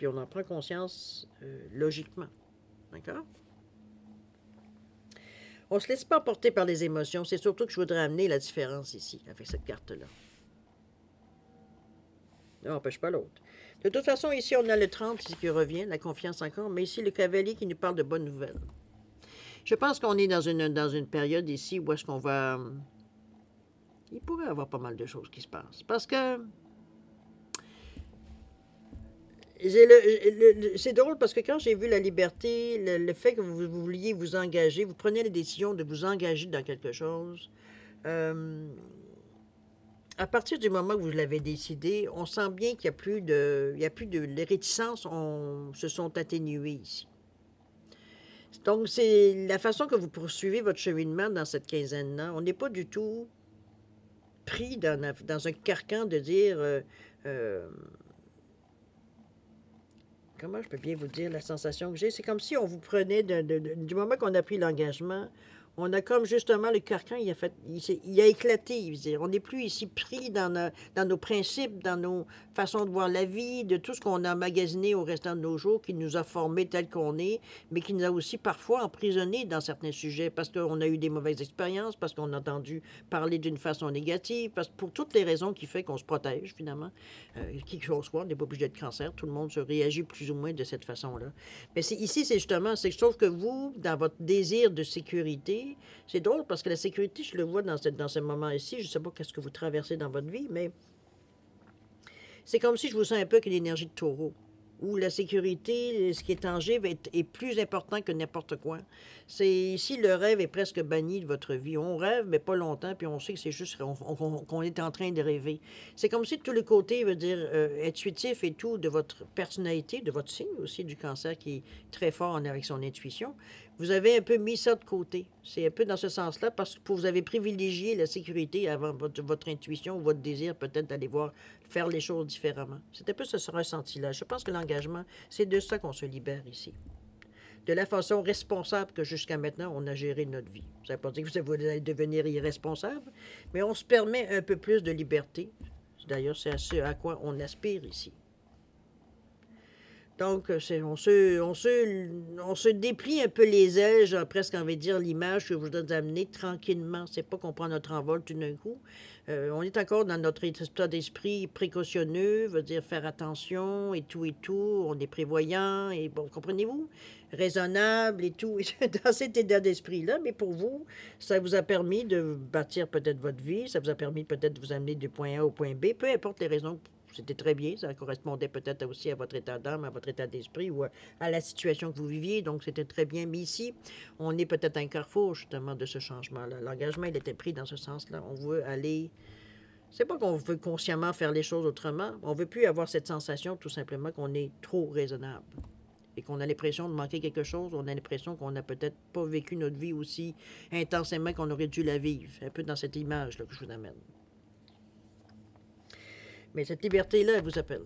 puis on en prend conscience logiquement. D'accord? On ne se laisse pas emporter par les émotions. C'est surtout que je voudrais amener la différence ici, avec cette carte-là. Ça n'empêche pas l'autre. De toute façon, ici, on a le 30 ici qui revient, la confiance encore, mais ici, le cavalier qui nous parle de bonnes nouvelles. Je pense qu'on est dans une période ici où est-ce qu'on va... Il pourrait y avoir pas mal de choses qui se passent. Parce que... C'est drôle parce que quand j'ai vu la liberté, le fait que vous vouliez vous engager, vous prenez la décision de vous engager dans quelque chose, à partir du moment où vous l'avez décidé, on sent bien qu'il n'y a plus de... Les réticences se sont atténuées ici. Donc, c'est la façon que vous poursuivez votre cheminement dans cette quinzaine-là. On n'est pas du tout pris dans un carcan de dire... comment je peux bien vous dire la sensation que j'ai? C'est comme si on vous prenait, du moment qu'on a pris l'engagement, on a comme justement le carcan, il a éclaté. On n'est plus ici pris dans nos principes, dans nos façons de voir la vie, de tout ce qu'on a magasiné au restant de nos jours, qui nous a formés tel qu'on est, mais qui nous a aussi parfois emprisonnés dans certains sujets, parce qu'on a eu des mauvaises expériences, parce qu'on a entendu parler d'une façon négative, parce que pour toutes les raisons qui fait qu'on se protège, finalement. Qui que ce soit, on n'est pas obligé d'être cancer, tout le monde se réagit plus ou moins de cette façon-là. Mais ici, c'est justement, c'est que je trouve que vous, dans votre désir de sécurité, c'est drôle parce que la sécurité, je le vois dans ce moment ici, je ne sais pas qu'est-ce que vous traversez dans votre vie, mais c'est comme si je vous sens un peu avec l'énergie de taureau, où la sécurité, ce qui est tangible, est plus important que n'importe quoi. C'est ici, le rêve est presque banni de votre vie. On rêve, mais pas longtemps, puis on sait que c'est juste qu'on est en train de rêver. C'est comme si tous les côtés, veut dire, intuitif et tout, de votre personnalité, de votre signe aussi, du cancer, qui est très fort avec son intuition, vous avez un peu mis ça de côté. C'est un peu dans ce sens-là, parce que vous avez privilégié la sécurité avant votre intuition ou votre désir peut-être d'aller faire les choses différemment. C'est un peu ce ressenti-là. Je pense que l'engagement, c'est de ça qu'on se libère ici. De la façon responsable que jusqu'à maintenant, on a géré notre vie. Ça ne veut pas dire que vous allez devenir irresponsable, mais on se permet un peu plus de liberté. D'ailleurs, c'est à ce à quoi on aspire ici. Donc, on se déplie un peu les ailes, j'ai presque envie de dire l'image que je voudrais amener tranquillement. C'est pas qu'on prend notre envol tout d'un coup. On est encore dans notre état d'esprit précautionneux, veut dire faire attention et tout et tout. On est prévoyant et bon, comprenez-vous? Raisonnable et tout, dans cet état d'esprit-là. Mais pour vous, ça vous a permis de bâtir peut-être votre vie, ça vous a permis peut-être de vous amener du point A au point B, peu importe les raisons. C'était très bien, ça correspondait peut-être aussi à votre état d'âme, à votre état d'esprit ou à la situation que vous viviez, donc c'était très bien. Mais ici, on est peut-être à un carrefour justement de ce changement-là. L'engagement, il était pris dans ce sens-là. On veut aller... C'est pas qu'on veut consciemment faire les choses autrement, on veut plus avoir cette sensation tout simplement qu'on est trop raisonnable et qu'on a l'impression de manquer quelque chose, on a l'impression qu'on n'a peut-être pas vécu notre vie aussi intensément qu'on aurait dû la vivre. Un peu dans cette image-là que je vous amène. Mais cette liberté-là, elle vous appelle.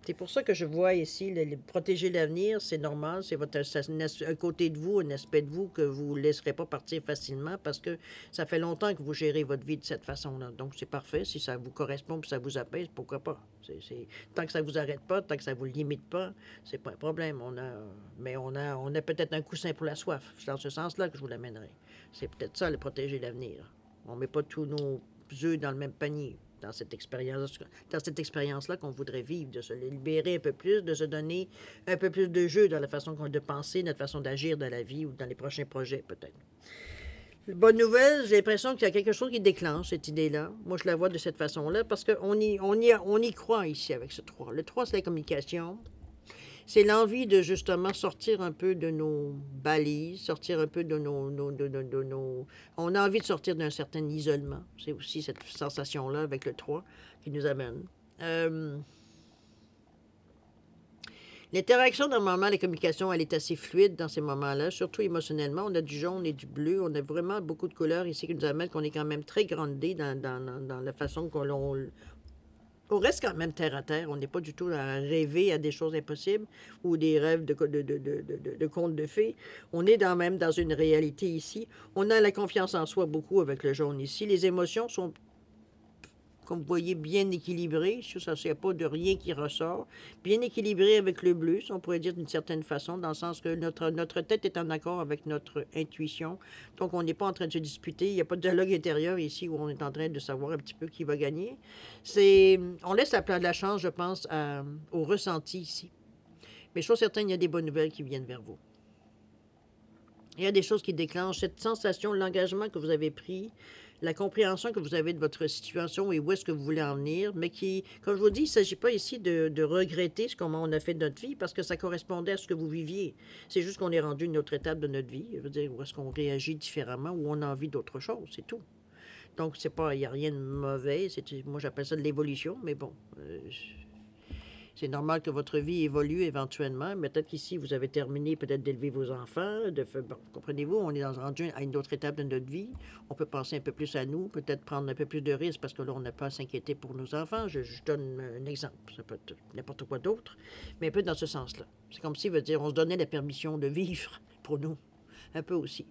C'est pour ça que je vois ici, protéger l'avenir, c'est normal, c'est un côté de vous, un aspect de vous que vous ne laisserez pas partir facilement parce que ça fait longtemps que vous gérez votre vie de cette façon-là. Donc, c'est parfait. Si ça vous correspond et ça vous apaise, pourquoi pas? Tant que ça ne vous arrête pas, tant que ça ne vous limite pas, c'est pas un problème. Mais on a peut-être un coussin pour la soif. C'est dans ce sens-là que je vous l'amènerai. C'est peut-être ça, le protéger l'avenir. On ne met pas tous nos œufs dans le même panier. Dans cette expérience-là qu'on voudrait vivre, de se libérer un peu plus, de se donner un peu plus de jeu dans la façon de penser, notre façon d'agir dans la vie ou dans les prochains projets, peut-être. Bonne nouvelle, j'ai l'impression qu'il y a quelque chose qui déclenche cette idée-là. Moi, je la vois de cette façon-là parce qu'on y croit ici avec ce 3. Le 3, c'est la communication. C'est l'envie de justement sortir un peu de nos balises, sortir un peu de nos... On a envie de sortir d'un certain isolement. C'est aussi cette sensation-là avec le 3 qui nous amène. L'interaction, normalement, la communication, elle est assez fluide dans ces moments-là, surtout émotionnellement. On a du jaune et du bleu. On a vraiment beaucoup de couleurs ici qui nous amènent qu'on est quand même très groundé dans la façon qu'on... On reste quand même terre à terre. On n'est pas du tout à rêver à des choses impossibles ou des rêves de contes de fées. On est même dans une réalité ici. On a la confiance en soi beaucoup avec le jaune ici. Les émotions sont comme vous voyez, bien équilibré. Ça, il n'y a pas de rien qui ressort. Bien équilibré avec le bleu, si on pourrait dire d'une certaine façon, dans le sens que notre tête est en accord avec notre intuition. Donc, on n'est pas en train de se disputer. Il n'y a pas de dialogue intérieur ici où on est en train de savoir un petit peu qui va gagner. On laisse la chance, je pense, au ressenti ici. Mais je suis certaine, il y a des bonnes nouvelles qui viennent vers vous. Il y a des choses qui déclenchent cette sensation, l'engagement que vous avez pris, la compréhension que vous avez de votre situation et où est-ce que vous voulez en venir, mais qui, comme je vous dis, il ne s'agit pas ici de regretter comment on a fait de notre vie, parce que ça correspondait à ce que vous viviez. C'est juste qu'on est rendu à une autre étape de notre vie, je veux dire, où est-ce qu'on réagit différemment, où on a envie d'autre chose, c'est tout. Donc, il n'y a rien de mauvais, moi j'appelle ça de l'évolution, mais bon... c'est normal que votre vie évolue éventuellement. Mais peut-être qu'ici, vous avez terminé peut-être d'élever vos enfants. Bon, comprenez-vous, on est rendu à une autre étape de notre vie. On peut penser un peu plus à nous, peut-être prendre un peu plus de risques parce que là, on n'a pas à s'inquiéter pour nos enfants. Je donne un exemple. Ça peut être n'importe quoi d'autre, mais un peu dans ce sens-là. C'est comme si, veut dire, on se donnait la permission de vivre pour nous, un peu aussi.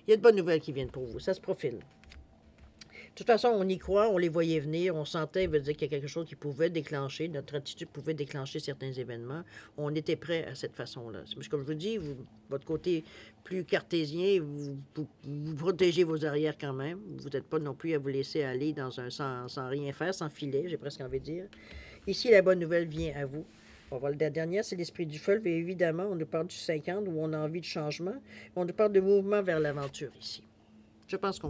Il y a de bonnes nouvelles qui viennent pour vous. Ça se profile. De toute façon, on y croit, on les voyait venir, on sentait, veut dire qu'il y a quelque chose qui pouvait déclencher, notre attitude pouvait déclencher certains événements. On était prêt à cette façon-là. Comme je vous dis, votre côté plus cartésien, vous protégez vos arrières quand même. Vous n'êtes pas non plus à vous laisser aller dans sans rien faire, sans filet, j'ai presque envie de dire. Ici, la bonne nouvelle vient à vous. On va voir la dernière, c'est l'esprit du feu. Et évidemment, on nous parle du 50 où on a envie de changement. On nous parle de mouvement vers l'aventure ici. Je pense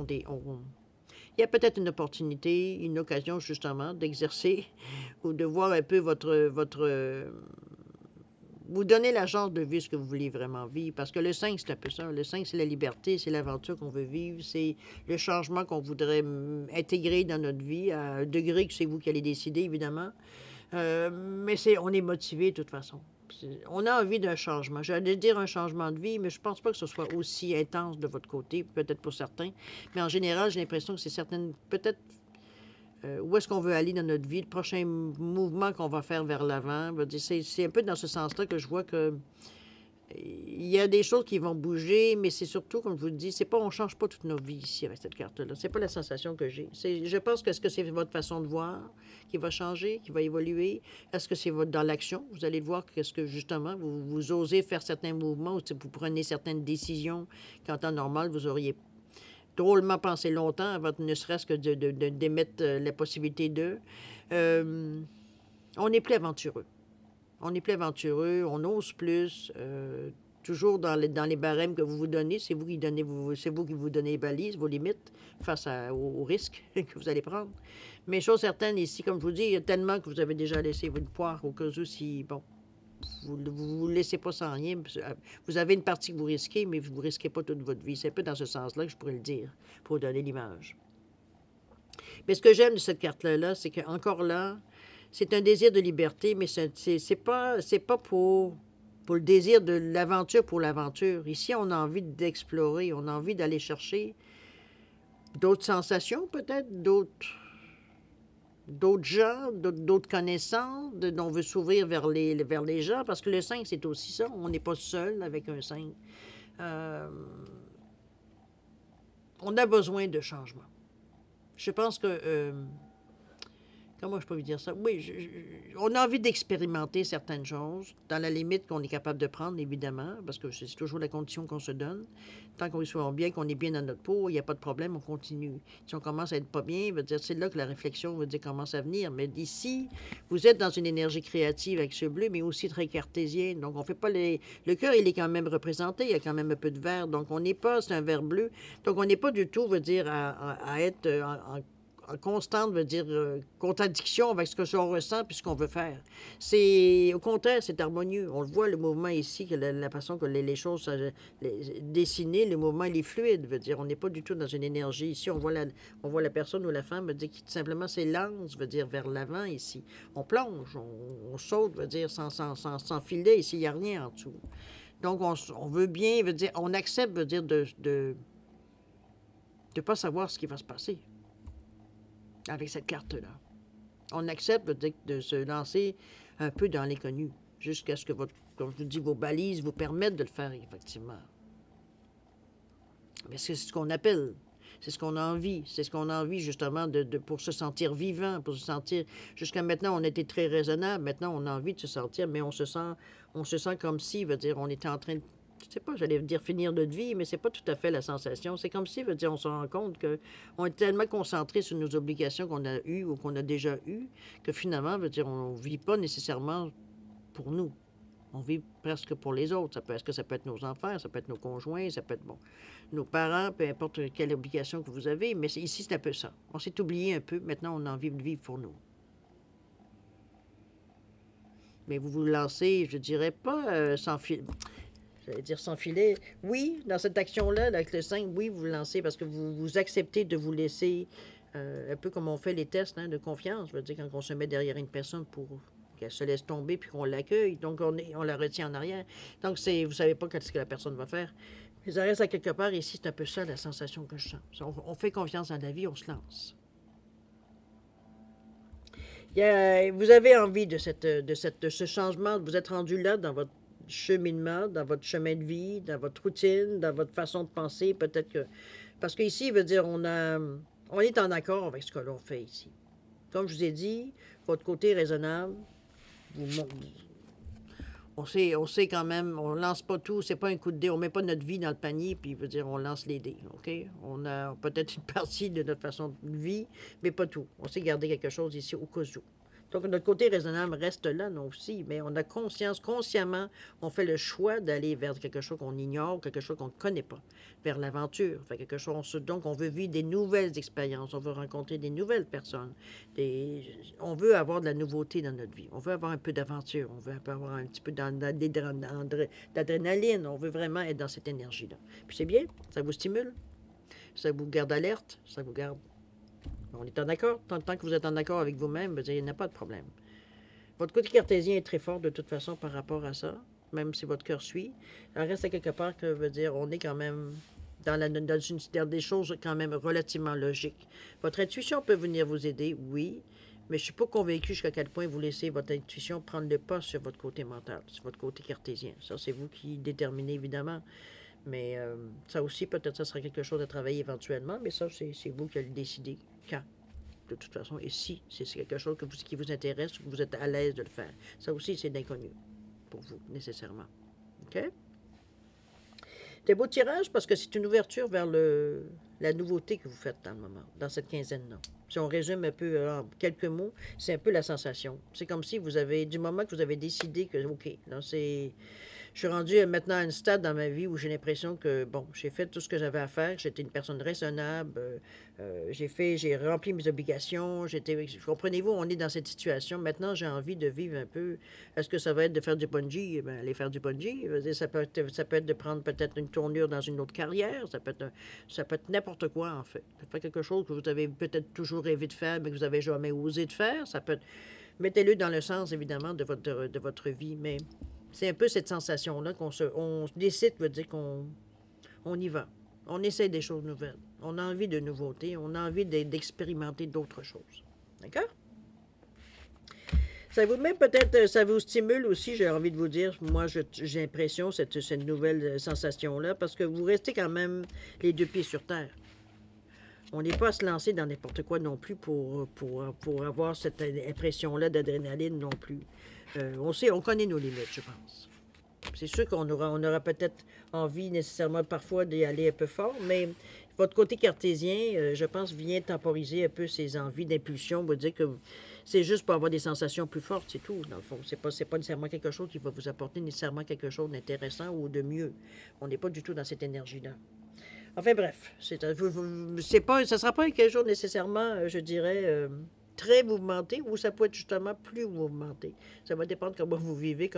il y a peut-être une opportunité, une occasion justement d'exercer ou de voir un peu vous donner la chance de vivre ce que vous voulez vraiment vivre. Parce que le 5, c'est un peu ça. Le 5, c'est la liberté, c'est l'aventure qu'on veut vivre, c'est le changement qu'on voudrait intégrer dans notre vie, à un degré que c'est vous qui allez décider, évidemment. Mais on est motivé de toute façon. On a envie d'un changement. J'allais dire un changement de vie, mais je ne pense pas que ce soit aussi intense de votre côté, peut-être pour certains. Mais en général, j'ai l'impression que c'est certaines... Peut-être où est-ce qu'on veut aller dans notre vie, le prochain mouvement qu'on va faire vers l'avant. C'est un peu dans ce sens-là que je vois que il y a des choses qui vont bouger, mais c'est surtout, comme je vous le dis, c'est pas, on ne change pas toute nos vies ici avec cette carte-là. C'est pas la sensation que j'ai. Je pense que est-ce que c'est votre façon de voir qui va changer, qui va évoluer? Est-ce que c'est dans l'action? Vous allez voir qu'est-ce que, justement, vous osez faire certains mouvements ou vous prenez certaines décisions qu'en temps normal, vous auriez drôlement pensé longtemps avant ne serait-ce que d'émettre la possibilité d'eux. On est plus aventureux. On est plus aventureux, on ose plus, toujours dans les barèmes que vous vous donnez. C'est vous qui vous donnez les balises, vos limites face aux risques que vous allez prendre. Mais chose certaine, ici, comme je vous dis, il y a tellement que vous avez déjà laissé votre poire au cas où si, bon, vous ne vous laissez pas sans rien. Vous avez une partie que vous risquez, mais vous ne risquez pas toute votre vie. C'est un peu dans ce sens-là que je pourrais le dire, pour donner l'image. Mais ce que j'aime de cette carte-là, c'est qu'encore là, c'est un désir de liberté, mais c'est pas pour le désir de l'aventure pour l'aventure. Ici, on a envie d'explorer, on a envie d'aller chercher d'autres sensations, peut-être, d'autres gens, d'autres connaissances, dont on veut s'ouvrir vers les gens, parce que le 5, c'est aussi ça. On n'est pas seul avec un 5. On a besoin de changement. Je pense que... comment je peux vous dire ça? Oui, on a envie d'expérimenter certaines choses, dans la limite qu'on est capable de prendre, évidemment, parce que c'est toujours la condition qu'on se donne. Tant qu'on soit bien, qu'on est bien dans notre peau, il n'y a pas de problème, on continue. Si on commence à être pas bien, c'est là que la réflexion commence à venir. Mais d'ici, vous êtes dans une énergie créative avec ce bleu, mais aussi très cartésien. Donc, on fait pas le cœur, il est quand même représenté, il y a quand même un peu de vert. Donc, on n'est pas, c'est un vert bleu. Donc, on n'est pas du tout, à être en constante, contradiction avec ce que l'on ressent puis ce qu'on veut faire. C'est, au contraire, c'est harmonieux. On le voit, le mouvement ici, que la façon que les choses sont dessinées, le mouvement, il est fluide, on n'est pas du tout dans une énergie. Ici, on voit la personne ou la femme, qui tout simplement s'élance, vers l'avant ici. On plonge, on saute, sans filet, ici, il n'y a rien en dessous. Donc, on veut bien, on accepte, de ne pas savoir ce qui va se passer avec cette carte-là. On accepte de se lancer un peu dans l'inconnu, jusqu'à ce que, comme je vous dis, vos balises vous permettent de le faire, effectivement. Mais c'est ce qu'on appelle C'est ce qu'on a envie. C'est ce qu'on a envie, justement, pour se sentir vivant, pour se sentir... Jusqu'à maintenant, on était très raisonnable. Maintenant, on a envie de se sentir, mais on se sent comme si, veut dire, on était en train de... Je sais pas, j'allais dire finir notre vie, mais c'est pas tout à fait la sensation. C'est comme si, veut dire, on se rend compte qu'on est tellement concentré sur nos obligations qu'on a eues ou qu'on a déjà eues, que finalement, veut dire, on vit pas nécessairement pour nous. On vit presque pour les autres. Est-ce que ça peut être nos enfants, ça peut être nos conjoints, ça peut être, bon, nos parents, peu importe quelle obligation que vous avez, mais ici, c'est un peu ça. On s'est oublié un peu. Maintenant, on a envie de vivre pour nous. Mais vous vous lancez, je dirais pas sans filet. J'allais dire sans filet. Oui, dans cette action-là, avec le 5, oui, vous vous lancez parce que vous acceptez de vous laisser, un peu comme on fait les tests de confiance. Je veux dire, quand on se met derrière une personne pour qu'elle se laisse tomber puis qu'on l'accueille, donc on la retient en arrière. Donc, vous ne savez pas ce que la personne va faire. Mais ça reste à quelque part, ici, c'est un peu ça la sensation que je sens. On fait confiance dans la vie, on se lance. Vous avez envie de ce changement, vous êtes rendu là dans votre cheminement, dans votre chemin de vie, dans votre routine, dans votre façon de penser, peut-être que... Parce qu'ici, il veut dire, on est en accord avec ce que l'on fait ici. Comme je vous ai dit, votre côté raisonnable, on sait quand même, on lance pas tout, c'est pas un coup de dé, on met pas notre vie dans le panier, puis veut dire, on lance les dés, OK? On a peut-être une partie de notre façon de vie, mais pas tout. On sait garder quelque chose ici au cas où. Donc, notre côté raisonnable reste là, nous aussi, mais on a conscience, consciemment, on fait le choix d'aller vers quelque chose qu'on ignore, quelque chose qu'on ne connaît pas, vers l'aventure, vers quelque chose. Donc, on veut vivre des nouvelles expériences, on veut rencontrer des nouvelles personnes, on veut avoir de la nouveauté dans notre vie, on veut avoir un peu d'aventure, on veut avoir un petit peu d'adrénaline, on veut vraiment être dans cette énergie-là. Puis c'est bien, ça vous stimule, ça vous garde alerte, ça vous garde... On est en accord. Tant que vous êtes en accord avec vous-même, il n'y a pas de problème. Votre côté cartésien est très fort de toute façon par rapport à ça, même si votre cœur suit. Il reste à quelque part que veut dire on est quand même dans des choses quand même relativement logiques. Votre intuition peut venir vous aider, oui, mais je ne suis pas convaincu jusqu'à quel point vous laissez votre intuition prendre le pas sur votre côté mental, sur votre côté cartésien. Ça, c'est vous qui déterminez, évidemment. Mais ça aussi, peut-être, ça sera quelque chose à travailler éventuellement, mais ça, c'est vous qui allez décider quand, de toute façon, et si c'est quelque chose qui vous intéresse ou que vous êtes à l'aise de le faire. Ça aussi, c'est d'inconnu pour vous, nécessairement. OK? C'est beau tirage parce que c'est une ouverture vers la nouveauté que vous faites dans le moment, dans cette quinzaine-là. Si on résume un peu en quelques mots, c'est un peu la sensation. C'est comme si vous avez, du moment que vous avez décidé que, OK, là, c'est... Je suis rendu maintenant à un stade dans ma vie où j'ai l'impression que, bon, j'ai fait tout ce que j'avais à faire, j'étais une personne raisonnable, j'ai rempli mes obligations, comprenez-vous, on est dans cette situation. Maintenant, j'ai envie de vivre un peu. Est-ce que ça va être de faire du bungee? Eh bien, aller faire du bungee. Ça peut être de prendre peut-être une tournure dans une autre carrière, ça peut être n'importe quoi, en fait. Ça peut être quelque chose que vous avez peut-être toujours rêvé de faire, mais que vous n'avez jamais osé de faire. Ça peut être... Mettez-le dans le sens, évidemment, de votre vie, mais... C'est un peu cette sensation-là on décide, veut dire on y va. On essaie des choses nouvelles. On a envie de nouveautés. On a envie d'expérimenter d'autres choses. D'accord? Ça vous met peut-être, ça vous stimule aussi, j'ai envie de vous dire, moi j'ai l'impression, cette nouvelle sensation-là, parce que vous restez quand même les deux pieds sur terre. On n'est pas à se lancer dans n'importe quoi non plus pour avoir cette impression-là d'adrénaline non plus. On connaît nos limites, je pense. C'est sûr qu'on aura peut-être envie nécessairement parfois d'y aller un peu fort, mais votre côté cartésien, je pense, vient temporiser un peu ces envies d'impulsion. On va dire que c'est juste pour avoir des sensations plus fortes, c'est tout, dans le fond. C'est pas nécessairement quelque chose qui va vous apporter nécessairement quelque chose d'intéressant ou de mieux. On n'est pas du tout dans cette énergie-là. Enfin bref, ça ne sera pas quelque chose nécessairement, je dirais, très mouvementé, ou ça peut être justement plus mouvementé. Ça va dépendre comment vous vivez,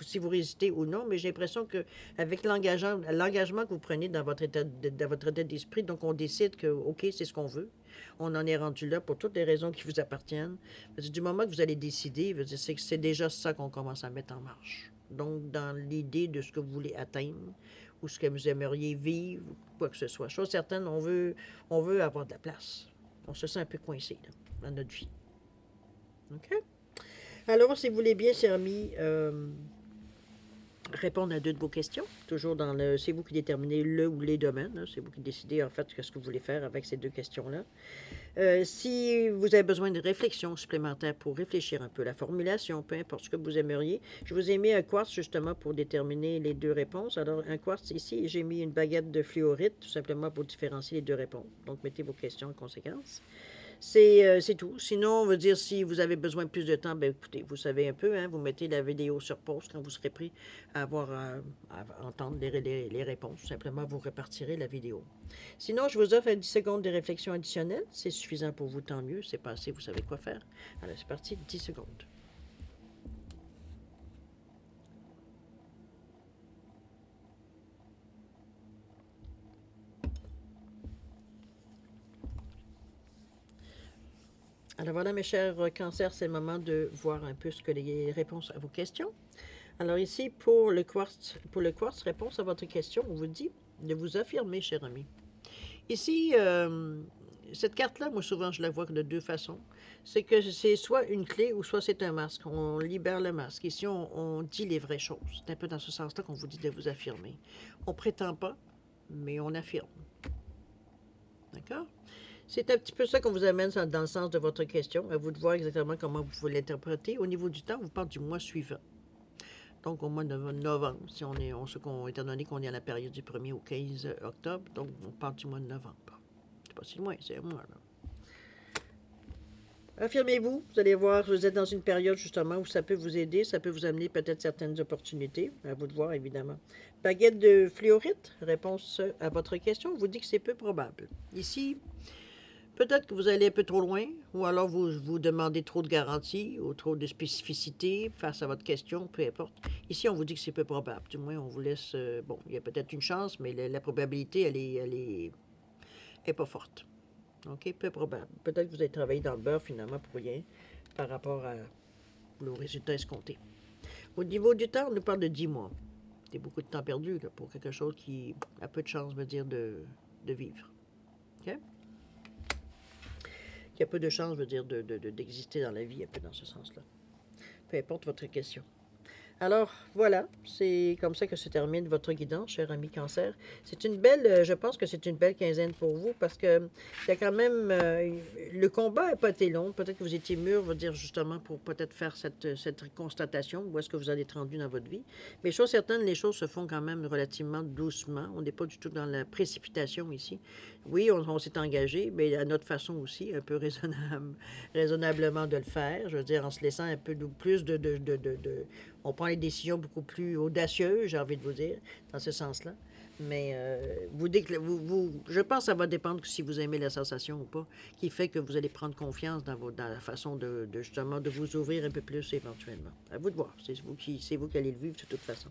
si vous résistez ou non, mais j'ai l'impression qu'avec l'engagement que vous prenez dans votre état d'esprit, donc on décide que, OK, c'est ce qu'on veut. On en est rendu là pour toutes les raisons qui vous appartiennent. Du moment que vous allez décider, c'est déjà ça qu'on commence à mettre en marche. Donc, dans l'idée de ce que vous voulez atteindre, ou ce que vous aimeriez vivre, ou quoi que ce soit. Chose certaine, on veut avoir de la place. On se sent un peu coincé là, dans notre vie. OK? Alors, si vous voulez bien, chers amis, répondre à 2 de vos questions. Toujours dans le... C'est vous qui déterminez le ou les domaines. Hein. C'est vous qui décidez, en fait, ce que vous voulez faire avec ces 2 questions-là. Si vous avez besoin de réflexion supplémentaire pour réfléchir un peu la formulation, peu importe ce que vous aimeriez, je vous ai mis un quartz justement pour déterminer les 2 réponses. Alors, un quartz ici, j'ai mis une baguette de fluorite, tout simplement pour différencier les 2 réponses. Donc, mettez vos questions en conséquence. C'est tout. Sinon, on veut dire, si vous avez besoin de plus de temps, bien écoutez, vous savez un peu, hein, vous mettez la vidéo sur pause quand vous serez prêt à avoir à entendre les réponses. Tout simplement, vous repartirez la vidéo. Sinon, je vous offre 10 secondes de réflexion additionnelle. C'est suffisant pour vous, tant mieux. C'est passé, vous savez quoi faire. Alors, c'est parti, 10 secondes. Alors voilà, mes chers cancers, c'est le moment de voir un peu ce que les réponses à vos questions. Alors ici, pour le quartz, réponse à votre question, on vous dit de vous affirmer, cher ami. Ici, cette carte-là, moi souvent, je la vois de 2 façons. C'est que c'est soit une clé ou soit c'est un masque. On libère le masque. Ici, on dit les vraies choses. C'est un peu dans ce sens-là qu'on vous dit de vous affirmer. On prétend pas, mais on affirme. D'accord? C'est un petit peu ça qu'on vous amène dans le sens de votre question. À vous de voir exactement comment vous pouvez l'interpréter. Au niveau du temps, on vous parle du mois suivant. Donc, au mois de novembre, si étant donné qu'on est à la période du 1er au 15 octobre, donc on parle du mois de novembre. C'est pas si loin, c'est un mois, là. Affirmez-vous, vous allez voir, vous êtes dans une période justement où ça peut vous aider, ça peut vous amener peut-être certaines opportunités, à vous de voir évidemment. Baguette de fluorite, réponse à votre question, vous dit que c'est peu probable. Ici, peut-être que vous allez un peu trop loin, ou alors vous demandez trop de garanties ou trop de spécificité face à votre question, peu importe. Ici, on vous dit que c'est peu probable. Du moins, on vous laisse... bon, il y a peut-être une chance, mais la probabilité, elle est pas forte. OK? Peu probable. Peut-être que vous avez travaillé dans le beurre, finalement, pour rien, par rapport aux résultats escomptés. Au niveau du temps, on nous parle de 10 mois. C'est beaucoup de temps perdu là, pour quelque chose qui a peu de chance, veut dire, de vivre. OK? Qui a peu de chance, veut dire, d'exister dans la vie, un peu dans ce sens-là. Peu importe votre question. Alors, voilà, c'est comme ça que se termine votre guidance, cher ami Cancer. C'est une belle, je pense que c'est une belle quinzaine pour vous parce que il y a quand même, le combat n'a pas été long. Peut-être que vous étiez mûr, veut dire justement pour peut-être faire cette constatation, où est-ce que vous allez être rendu dans votre vie. Mais chose certaine, les choses se font quand même relativement doucement. On n'est pas du tout dans la précipitation ici. Oui, on s'est engagé, mais à notre façon aussi, un peu raisonnablement de le faire. Je veux dire, en se laissant un peu plus on prend les décisions beaucoup plus audacieuses, j'ai envie de vous dire, dans ce sens-là. Mais je pense que ça va dépendre si vous aimez la sensation ou pas, qui fait que vous allez prendre confiance dans la façon justement de vous ouvrir un peu plus éventuellement. À vous de voir. C'est vous qui allez le vivre de toute façon.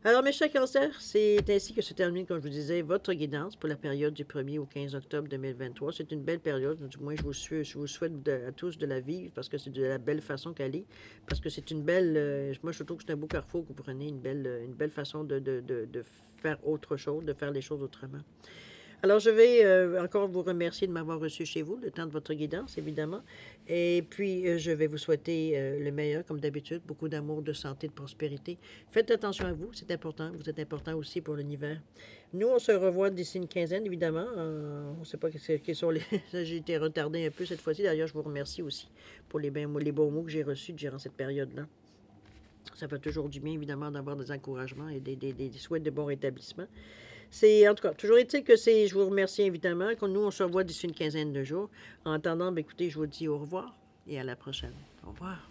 Alors, mes chers cancers, c'est ainsi que se termine, comme je vous disais, votre guidance pour la période du 1er au 15 octobre 2023. C'est une belle période. Du moins, je vous souhaite à tous de la vivre parce que c'est de la belle façon qu'elle est. Parce que c'est une belle... moi, je trouve que c'est un beau carrefour que vous prenez, une belle façon de faire autre chose, de faire les choses autrement. Alors, je vais encore vous remercier de m'avoir reçu chez vous, le temps de votre guidance, évidemment. Et puis, je vais vous souhaiter le meilleur, comme d'habitude, beaucoup d'amour, de santé, de prospérité. Faites attention à vous, c'est important. Vous êtes important aussi pour l'univers. Nous, on se revoit d'ici une quinzaine, évidemment. On ne sait pas quels sont les... J'ai été retardé un peu cette fois-ci. D'ailleurs, je vous remercie aussi pour les beaux mots que j'ai reçus durant cette période-là. Ça fait toujours du bien, évidemment, d'avoir des encouragements et des souhaits de bon rétablissement. En tout cas, toujours est-il que je vous remercie évidemment. Nous, on se revoit d'ici une quinzaine de jours. En attendant, écoutez, je vous dis au revoir et à la prochaine. Au revoir.